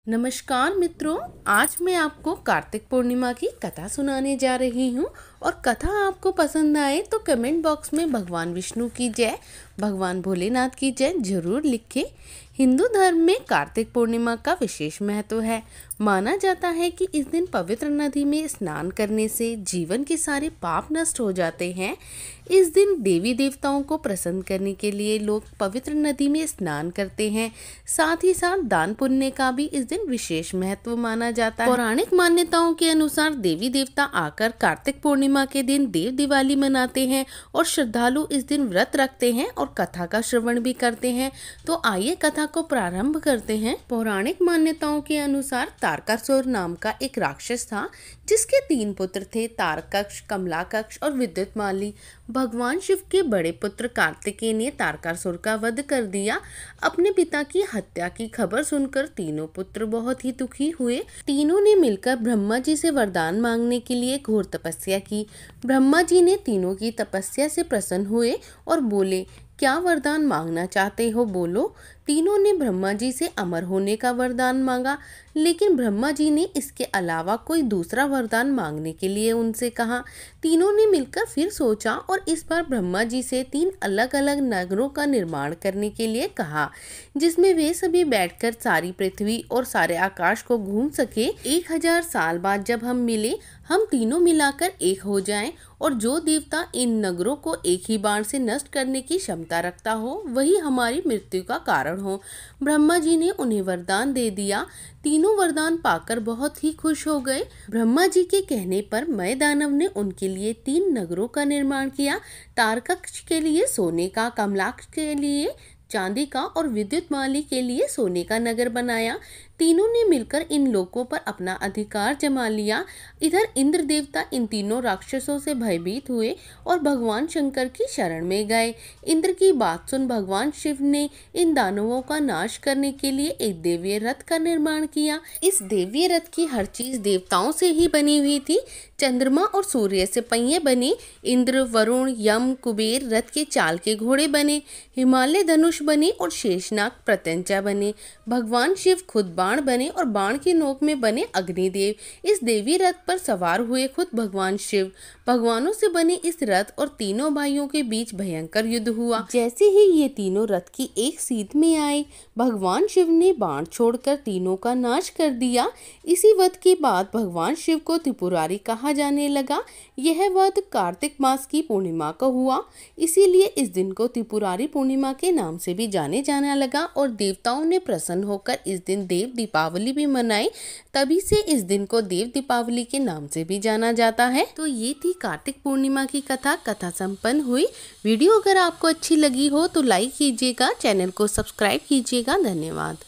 नमस्कार मित्रों, आज मैं आपको कार्तिक पूर्णिमा की कथा सुनाने जा रही हूँ और कथा आपको पसंद आए तो कमेंट बॉक्स में भगवान विष्णु की जय, भगवान भोलेनाथ की जय जरूर लिखें। हिंदू धर्म में कार्तिक पूर्णिमा का विशेष महत्व है। माना जाता है कि इस दिन पवित्र नदी में स्नान करने से जीवन के सारे पाप नष्ट हो जाते हैं। इस दिन देवी देवताओं को प्रसन्न करने के लिए लोग पवित्र नदी में स्नान करते हैं। साथ ही साथ दान पुण्य का भी इस दिन विशेष महत्व माना जाता है। पौराणिक मान्यताओं के अनुसार देवी देवता आकर कार्तिक पूर्णिमा के दिन देव दिवाली मनाते हैं और श्रद्धालु इस दिन व्रत रखते हैं और कथा का श्रवण भी करते हैं। तो आइए कथा को प्रारंभ करते हैं। पौराणिक मान्यताओं के अनुसार तारकासुर नाम का एक राक्षस था, जिसके 3 पुत्र थे, तारकक्ष, कमलाकक्ष और विद्युतमाली। भगवान शिव के बड़े पुत्र कार्तिकेय ने तारकासुर का वध कर दिया। अपने पिता की हत्या की खबर सुनकर तीनों पुत्र बहुत ही दुखी हुए। तीनों ने मिलकर ब्रह्मा जी से वरदान मांगने के लिए घोर तपस्या की। ब्रह्मा जी ने तीनों की तपस्या से प्रसन्न हुए और बोले, क्या वरदान मांगना चाहते हो, बोलो। तीनों ने ब्रह्मा जी से अमर होने का वरदान मांगा, लेकिन ब्रह्मा जी ने इसके अलावा कोई दूसरा वरदान मांगने के लिए उनसे कहा। तीनों ने मिलकर फिर सोचा और इस बार ब्रह्मा जी से 3 अलग अलग नगरों का निर्माण करने के लिए कहा, जिसमें वे सभी बैठकर सारी पृथ्वी और सारे आकाश को घूम सके। 1000 साल बाद जब हम मिले, हम तीनों मिलाकर एक हो जाएं और जो देवता इन नगरों को एक ही बाण से नष्ट करने की क्षमता रखता हो, वही हमारी मृत्यु का कारण हो। ब्रह्मा जी ने उन्हें वरदान दे दिया। तीनों वरदान पाकर बहुत ही खुश हो गए। ब्रह्मा जी के कहने पर मय दानव ने उनके लिए 3 नगरों का निर्माण किया। तारकक्ष के लिए सोने का, कमलाक्ष के लिए चांदी का और विद्युतमाली के लिए सोने का नगर बनाया। तीनों ने मिलकर इन लोकों पर अपना अधिकार जमा लिया। इधर इंद्र देवता इन तीनों राक्षसों से भयभीत हुए और भगवान शंकर की शरण में गए। इंद्र की बात सुन भगवान शिव ने इन दानवों का नाश करने के लिए एक दिव्य रथ का निर्माण किया। इस दिव्य रथ की हर चीज देवताओं से ही बनी हुई थी। चंद्रमा और सूर्य से पहिए बने, इंद्र, वरुण, यम, कुबेर रथ के चाल के घोड़े बने, हिमालय धनुष बने और शेषनाग प्रत्यंचा बने। भगवान शिव खुद बाण बने और बाण की नोक में बने अग्निदेव। इस देवी रथ पर सवार हुए खुद भगवान शिव। भगवानों से बने इस रथ और तीनों भाइयों के बीच भयंकर युद्ध हुआ। जैसे ही ये तीनों रथ की एक सीध में आए, भगवान शिव ने बाण छोड़कर तीनों का नाश कर दिया। इसी वध के बाद भगवान शिव को त्रिपुरारी कहा जाने लगा। यह वध कार्तिक मास की पूर्णिमा को हुआ, इसीलिए इस दिन को त्रिपुरारी पूर्णिमा के नाम से भी जाने जाने लगा और देवताओं ने प्रसन्न होकर इस दिन देव दीपावली भी मनाई। तभी से इस दिन को देव दीपावली के नाम से भी जाना जाता है। तो ये थी कार्तिक पूर्णिमा की कथा संपन्न हुई। वीडियो अगर आपको अच्छी लगी हो तो लाइक कीजिएगा, चैनल को सब्सक्राइब कीजिएगा। धन्यवाद।